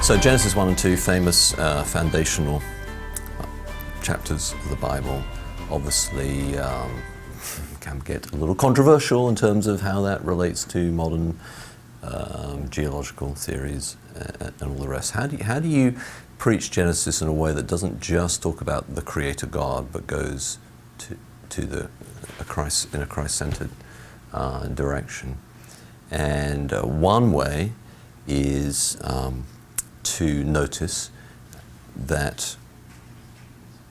So Genesis 1 and 2, famous foundational chapters of the Bible, obviously can get a little controversial in terms of how that relates to modern geological theories and all the rest. How do you preach Genesis in a way that doesn't just talk about the Creator God, but goes to a Christ-centered direction? And one way is to notice that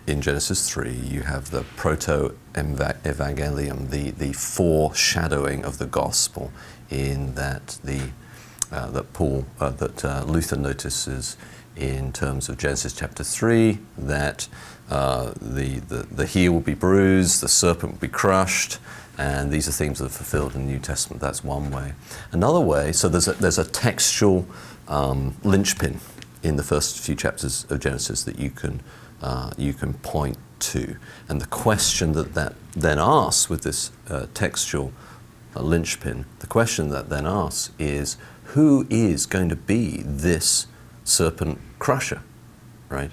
in Genesis 3 you have the proto-evangelium, the foreshadowing of the gospel, in that Luther notices in terms of Genesis chapter 3 that the heel will be bruised, the serpent will be crushed, and these are themes that are fulfilled in the New Testament. That's one way. Another way, so there's a textual linchpin in the first few chapters of Genesis that you can point to, and the question that then asks with this textual linchpin, the question that then asks is, who is going to be this serpent crusher, right?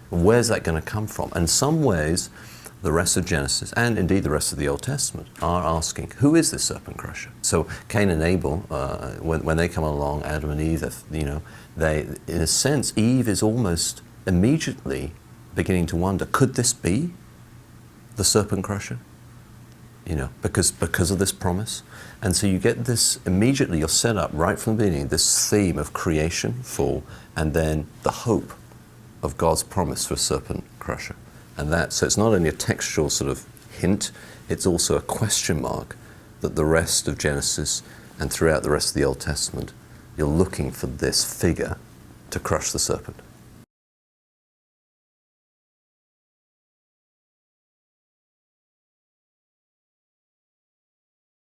Where's that going to come from? And in some ways, the rest of Genesis, and indeed the rest of the Old Testament, are asking, who is this serpent crusher? So Cain and Abel, when they come along, Adam and Eve, they, in a sense, Eve is almost immediately beginning to wonder, could this be the serpent crusher? Because of this promise. And so you get this, immediately you're set up right from the beginning, this theme of creation, fall, and then the hope of God's promise for a serpent crusher. And so it's not only a textual sort of hint, it's also a question mark that the rest of Genesis and throughout the rest of the Old Testament, you're looking for this figure to crush the serpent.